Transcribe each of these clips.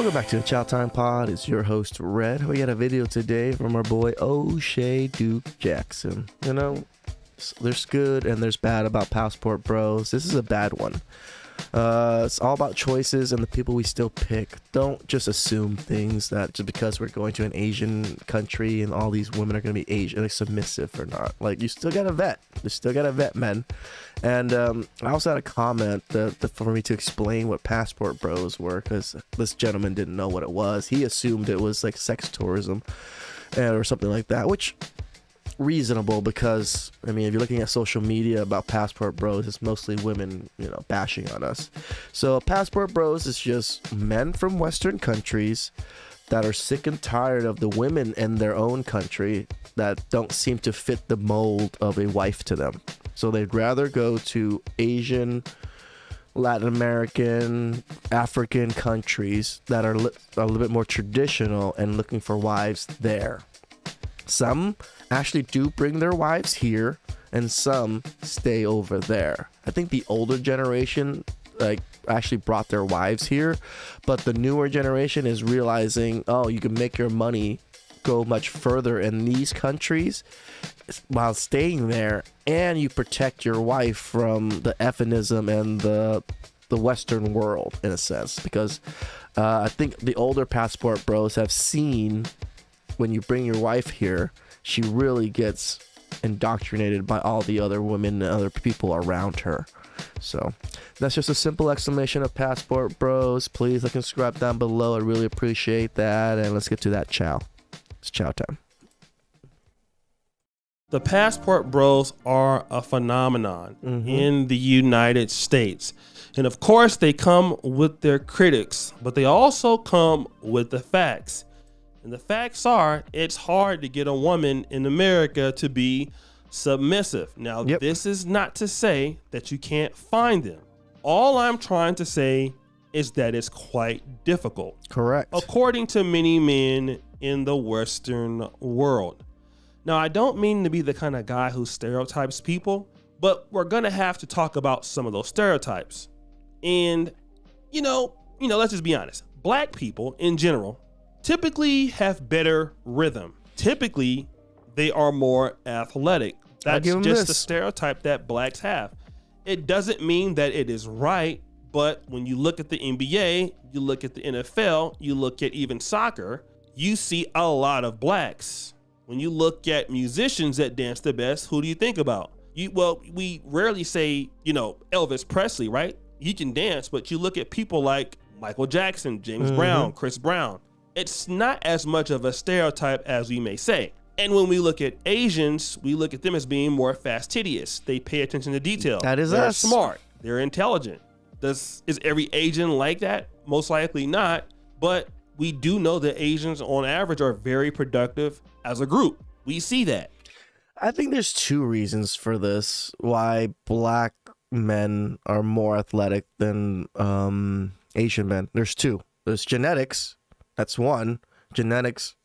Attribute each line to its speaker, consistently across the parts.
Speaker 1: Welcome back to the Chow Time Pod. It's your host, Red. We got a video today from our boy O'Shea Duke Jackson. You know, there's good and there's bad about Passport Bros. This is a bad one. It's all about choices and the people we still pick. Don't just assume things that just because we're going to an Asian country and all these women are going to be Asian, like submissive or not. Like, you still got to vet. You still got to vet, men. And I also had a comment for me to explain what Passport Bros were, because this gentleman didn't know what it was. He assumed it was like sex tourism or something like that, which reasonable, because I mean, if you're looking at social media about Passport Bros, it's mostly women, you know, bashing on us. So Passport Bros is just men from Western countries that are sick and tired of the women in their own country that don't seem to fit the mold of a wife to them. So they'd rather go to Asian, Latin American, African countries that are a little bit more traditional and looking for wives there. Some actually do bring their wives here, and some stay over there. I think the older generation actually brought their wives here, but the newer generation is realizing, oh, you can make your money go much further in these countries while staying there, and you protect your wife from the effinism and the Western world, in a sense, because I think the older Passport Bros have seen when you bring your wife here, she really gets indoctrinated by all the other women and other people around her. So that's just a simple explanation of Passport Bros. Please like and subscribe down below. I really appreciate that. And let's get to that chow. It's chow time.
Speaker 2: The Passport Bros are a phenomenon in the United States. And of course, they come with their critics, but they also come with the facts. And the facts are, it's hard to get a woman in America to be submissive. Now, this is not to say that you can't find them. All I'm trying to say is that it's quite difficult.
Speaker 1: Correct.
Speaker 2: According to many men in the Western world. Now, I don't mean to be the kind of guy who stereotypes people, but we're going to have to talk about some of those stereotypes. And, you know, let's just be honest. Black people in general typically have better rhythm. Typically, they are more athletic. That's just the stereotype that blacks have. It doesn't mean that it is right, but when you look at the NBA, you look at the NFL, you look at even soccer, you see a lot of blacks. When you look at musicians that dance the best, who do you think about? Well, we rarely say, Elvis Presley, right? He can dance, but you look at people like Michael Jackson, James Brown, Chris Brown. It's not as much of a stereotype as we may say. And when we look at Asians, we look at them as being more fastidious. They pay attention to detail.
Speaker 1: That is
Speaker 2: They're
Speaker 1: us.
Speaker 2: Smart. They're intelligent. Is every Asian like that? Most likely not. But we do know that Asians on average are very productive as a group. We see that.
Speaker 1: I think there's two reasons for this, why black men are more athletic than Asian men. There's two. There's genetics. That's one. Genetics.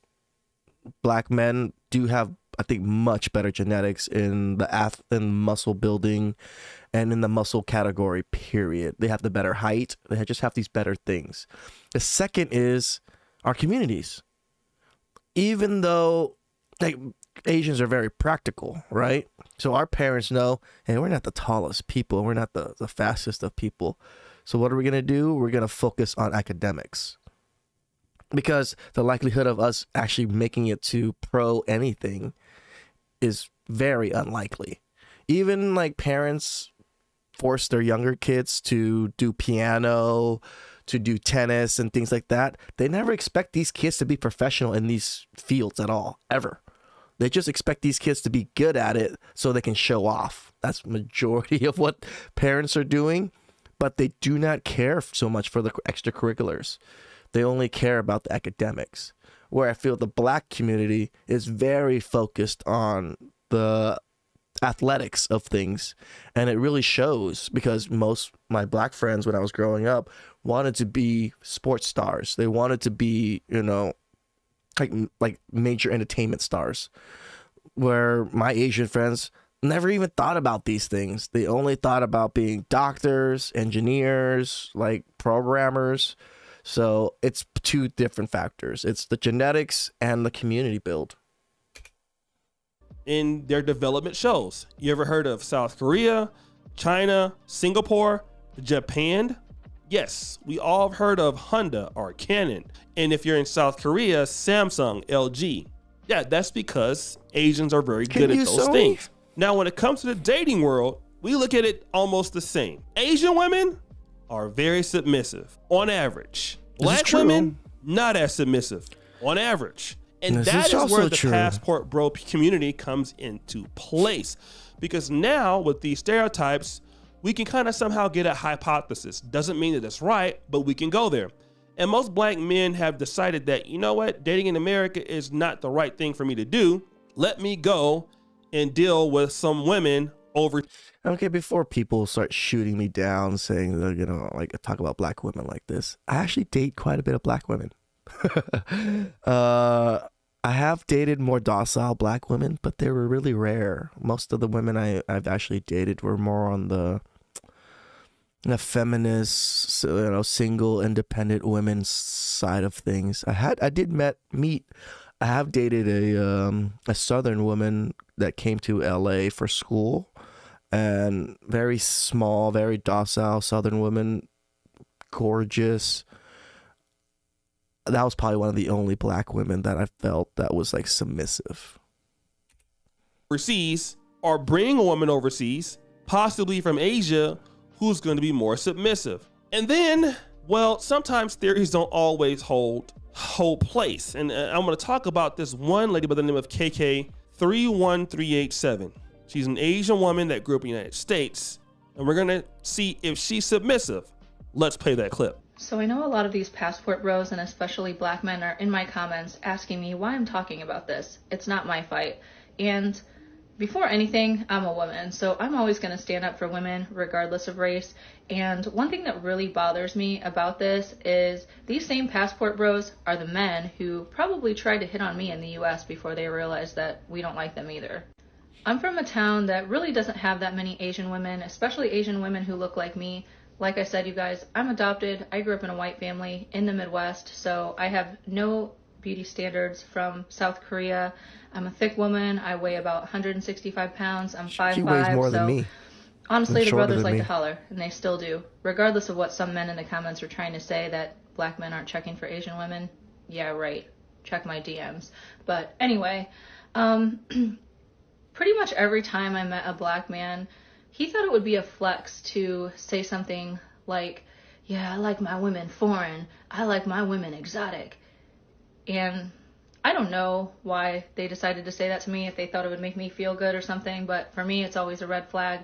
Speaker 1: Black men do have, I think, much better genetics in in muscle building and in the muscle category, period. They have the better height. They just have these better things. The second is our communities. Even though Asians are very practical, right? So our parents know, hey, we're not the tallest people. We're not the fastest of people. So what are we going to do? We're going to focus on academics. Because the likelihood of us actually making it to pro anything is very unlikely. Even like parents force their younger kids to do piano, to do tennis and things like that. They never expect these kids to be professional in these fields at all, ever. They just expect these kids to be good at it so they can show off. That's majority of what parents are doing, but they do not care so much for the extracurriculars. They only care about the academics, where I feel the black community is very focused on the athletics of things. And it really shows, because most my black friends when I was growing up wanted to be sports stars. They wanted to be, like major entertainment stars, where my Asian friends never even thought about these things. They only thought about being doctors, engineers, like programmers. So it's two different factors. It's the genetics and the community build.
Speaker 2: In their development shows. You ever heard of South Korea, China, Singapore, Japan? Yes, we all have heard of Honda or Canon. And if you're in South Korea, Samsung, LG. Yeah, that's because Asians are very good at those things. Now, when it comes to the dating world, we look at it almost the same. Asian women are very submissive on average. Black women, not as submissive on average. And that is where the passport bro community comes into place. Because now with these stereotypes, we can kind of somehow get a hypothesis. Doesn't mean that it's right, but we can go there. And most black men have decided that, you know what, dating in America is not the right thing for me to do. Let me go and deal with some women over.
Speaker 1: Okay, before people start shooting me down saying they're gonna like talk about black women like this, I actually date quite a bit of black women. I have dated more docile black women, but they were really rare. Most of the women I've actually dated were more on the feminist, single, independent women's side of things. I have dated a Southern woman that came to LA for school, and very small, very docile Southern woman, gorgeous. That was probably one of the only black women that I felt that was like submissive.
Speaker 2: Overseas, or bring a woman overseas, possibly from Asia, who's going to be more submissive. And then, well, sometimes theories don't always hold place. And I'm going to talk about this one lady by the name of KK31387. She's an Asian woman that grew up in the United States, and we're going to see if she's submissive. Let's play that clip.
Speaker 3: So I know a lot of these passport bros, and especially black men, are in my comments asking me why I'm talking about this. It's not my fight. And before anything, I'm a woman, so I'm always going to stand up for women regardless of race. And one thing that really bothers me about this is these same passport bros are the men who probably tried to hit on me in the US before they realized that we don't like them either. I'm from a town that really doesn't have that many Asian women, especially Asian women who look like me. Like I said, you guys, I'm adopted. I grew up in a white family in the Midwest, so I have no beauty standards from South Korea. I'm a thick woman. I weigh about 165 pounds. I'm 5'5".
Speaker 1: She weighs more than me.
Speaker 3: Honestly, the brothers like to holler, and they still do. Regardless of what some men in the comments are trying to say, that black men aren't checking for Asian women. Yeah, right. Check my DMs. But anyway, pretty much every time I met a black man, he thought it would be a flex to say something like, yeah, I like my women foreign. I like my women exotic. And I don't know why they decided to say that to me, if they thought it would make me feel good or something, but for me, it's always a red flag.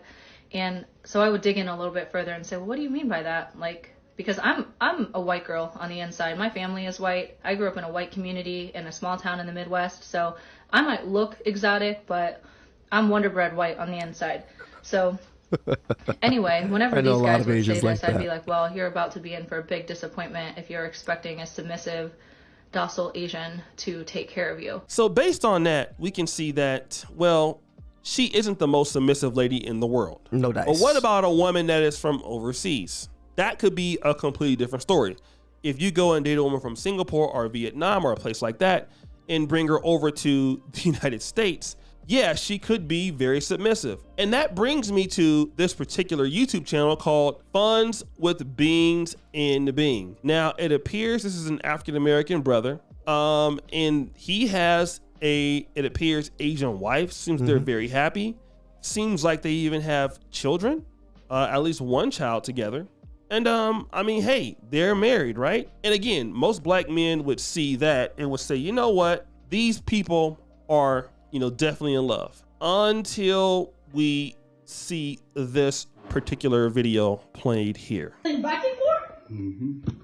Speaker 3: And so I would dig in a little bit further and say, well, what do you mean by that? Like, because I'm a white girl on the inside. My family is white. I grew up in a white community in a small town in the Midwest, so I might look exotic, but I'm Wonder Bread white on the inside. So anyway, whenever these guys would say this, I'd be like, well, you're about to be in for a big disappointment if you're expecting a submissive, docile Asian to take care of you.
Speaker 2: So based on that, we can see that, well, she isn't the most submissive lady in the world.
Speaker 1: No dice.
Speaker 2: But what about a woman that is from overseas? That could be a completely different story. If you go and date a woman from Singapore or Vietnam or a place like that and bring her over to the United States, yeah, she could be very submissive. And that brings me to this particular YouTube channel called Funds with Beans in the Bean. Now, it appears this is an African-American brother, and he has it appears, Asian wife. Seems they're very happy. Seems like they even have children, at least one child together. And I mean, hey, they're married, right? And again, most black men would see that and would say, you know what? These people are, definitely in love, until we see this particular video played here.
Speaker 4: Back and forth?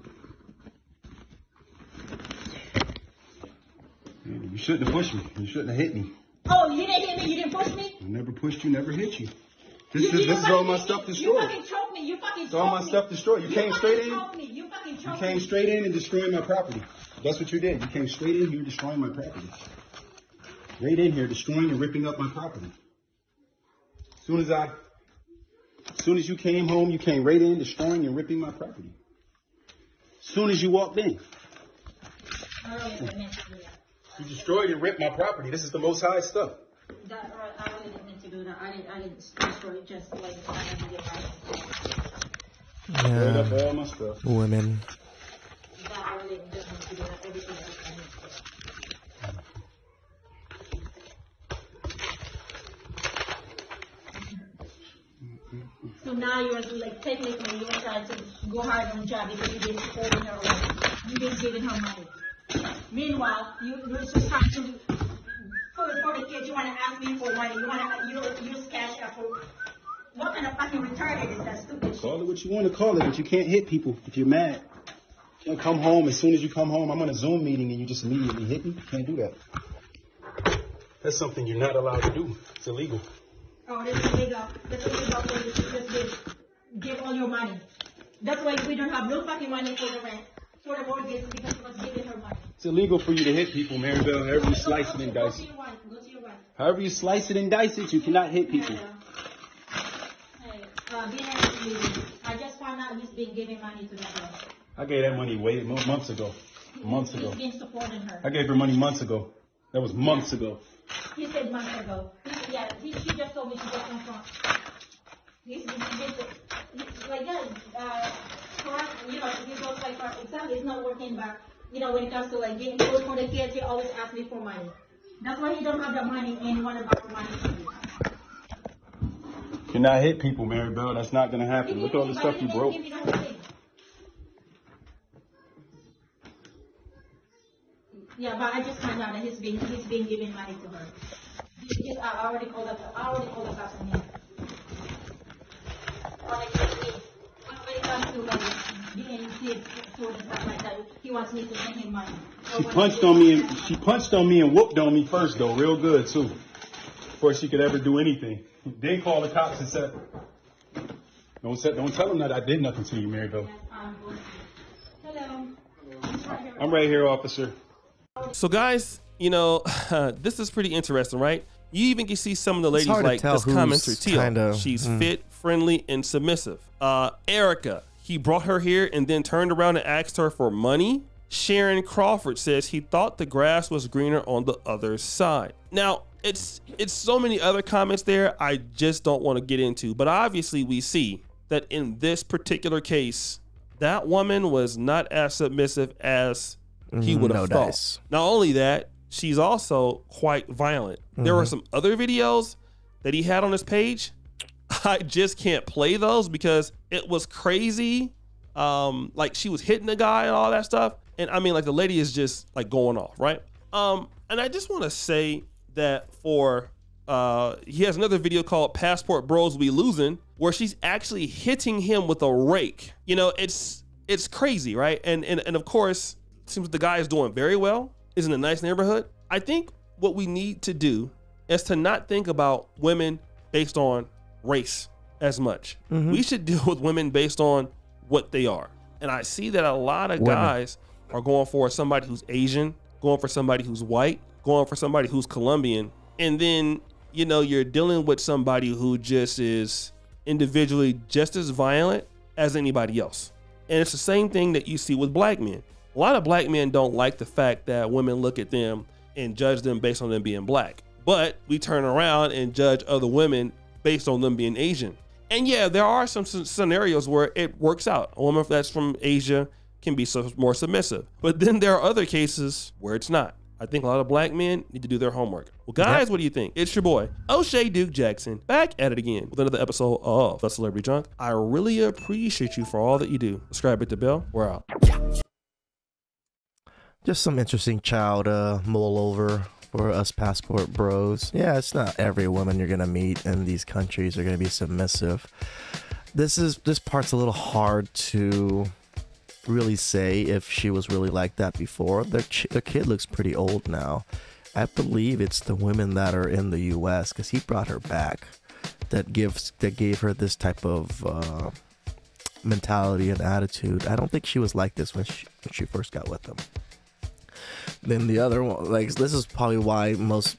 Speaker 5: You shouldn't have pushed me. You shouldn't have hit me.
Speaker 4: Oh, you didn't hit me? You didn't push me?
Speaker 5: I never pushed you, never hit you. This is all my stuff destroyed.
Speaker 4: You fucking choked me. You fucking choked me.
Speaker 5: It's all my stuff destroyed. You came straight in.
Speaker 4: You fucking choked me.
Speaker 5: You came straight in and destroyed my property. That's what you did. You came straight in here destroying my property. Right in here destroying and ripping up my property. As soon as you came home, you came right in destroying and ripping my property. soon as you walked in.
Speaker 4: I really didn't mean to do that.
Speaker 5: You destroyed and ripped my property. This is the Most High stuff.
Speaker 4: I really didn't mean to do that. I didn't destroy it, just like I didn't get right.
Speaker 5: Destroyed up
Speaker 1: Yeah.
Speaker 5: all my stuff.
Speaker 1: Women.
Speaker 4: That I really didn't mean to do that. Everything else I need to. So now you're like technically you're trying to go hard on the job because you've been supporting her already. You've been giving her money. Meanwhile, you're just trying to for the kids. You want to ask me for money. You want to use cash out for what kind of fucking retarded is that stupid shit?
Speaker 5: Call it what you want to call it, but you can't hit people if you're mad. You can't come home. As soon as you come home, I'm on a Zoom meeting and you just immediately hit me. You can't do that. That's something you're not allowed to do. It's illegal.
Speaker 4: Oh, that's illegal. That's illegal for you to just give all your money. That's why we don't have no fucking money for the rent, for the mortgage, because he was giving her money.
Speaker 5: It's illegal for you to hit people, Maribel. However you slice it and dice it.
Speaker 4: Go to your wife.
Speaker 5: However you slice it and dice it, you cannot hit people.
Speaker 4: Hey, be nice to you. I just found out he's been giving money to that girl.
Speaker 5: I gave that money way months ago. Months ago.
Speaker 4: He's been supporting her.
Speaker 5: I gave her money months ago. That was months ago.
Speaker 4: He said months ago. She just told me she just come from. He's like that. You know, he goes like for example, it's not working, but you know, when it comes to like getting food for the kids, he always asks me for money. That's why he don't have the money and want to borrow money from you.
Speaker 5: You cannot hit people, Maribel. That's not gonna happen. Look at all the stuff you broke.
Speaker 4: Yeah, but I just found out that he's been giving money to her. I already called the cops on him. When it comes to like being kids, food and stuff like that, he wants me to send him money.
Speaker 5: She punched on me and whooped on me first though, real good too. Before she could ever do anything. Then called the cops and said, don't tell them that I did nothing to you, Maribel.
Speaker 4: Hello.
Speaker 5: I'm right here, officer.
Speaker 2: So guys, you know, this is pretty interesting, right? You even can see some of the ladies
Speaker 1: hard to
Speaker 2: like
Speaker 1: tell
Speaker 2: this
Speaker 1: who's
Speaker 2: commenter, Teal.
Speaker 1: kinda,
Speaker 2: She's fit, friendly, and submissive. Erica, he brought her here and then turned around and asked her for money. Sharon Crawford says he thought the grass was greener on the other side. Now, it's so many other comments there I just don't want to get into, but obviously we see that in this particular case, that woman was not as submissive as he would have thought.
Speaker 1: Dice.
Speaker 2: Not only that, she's also quite violent. There were some other videos that he had on his page. I just can't play those because it was crazy. Like she was hitting the guy and all that stuff. And I mean, like the lady is just like going off, right? And I just want to say that he has another video called Passport Bros We Losing, where she's actually hitting him with a rake. You know, it's crazy, right? And of course, it seems the guy is doing very well, is in a nice neighborhood. I think what we need to do is to not think about women based on race as much. We should deal with women based on what they are. And I see that a lot of guys are going for somebody who's Asian, going for somebody who's white, going for somebody who's Colombian. And then, you know, you're dealing with somebody who just is individually just as violent as anybody else. And it's the same thing that you see with black men. A lot of black men don't like the fact that women look at them and judge them based on them being black. But we turn around and judge other women based on them being Asian. And yeah, there are some scenarios where it works out. A woman that's from Asia can be more submissive. But then there are other cases where it's not. I think a lot of black men need to do their homework. Well, guys, what do you think? It's your boy, O'Shea Duke Jackson, back at it again with another episode of The Celebrity Junk. I really appreciate you for all that you do. Subscribe, hit the bell. We're out.
Speaker 1: Just some interesting child mull over for us passport bros. Yeah, it's not every woman you're gonna meet in these countries are gonna be submissive. This part's a little hard to really say if she was really like that before. Their kid looks pretty old now. I believe it's the women that are in the U.S. because he brought her back that gave her this type of mentality and attitude. I don't think she was like this when she first got with him. Then the other one, like, this is probably why most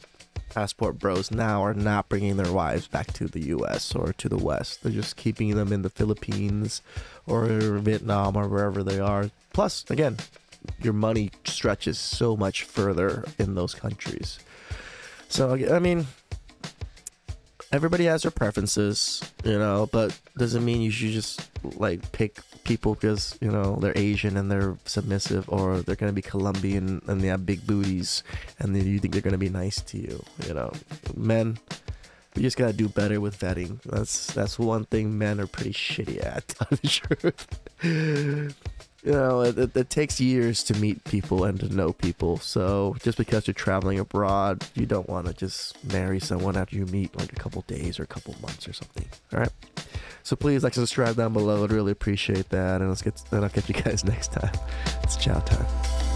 Speaker 1: passport bros now are not bringing their wives back to the US or to the West. They're just keeping them in the Philippines or Vietnam or wherever they are. Plus, again, your money stretches so much further in those countries. So, I mean, everybody has their preferences, you know, but doesn't mean you should just like pick people because, you know, they're Asian and they're submissive, or they're going to be Colombian and they have big booties and then you think they're going to be nice to you. You know, men, we just got to do better with vetting. That's one thing men are pretty shitty at, to tell the truth. You know, it takes years to meet people and to know people. So just because you're traveling abroad, you don't want to just marry someone after you meet like a couple days or a couple months or something. All right. So please like and subscribe down below. I'd really appreciate that. And I'll catch you guys next time. It's chow time.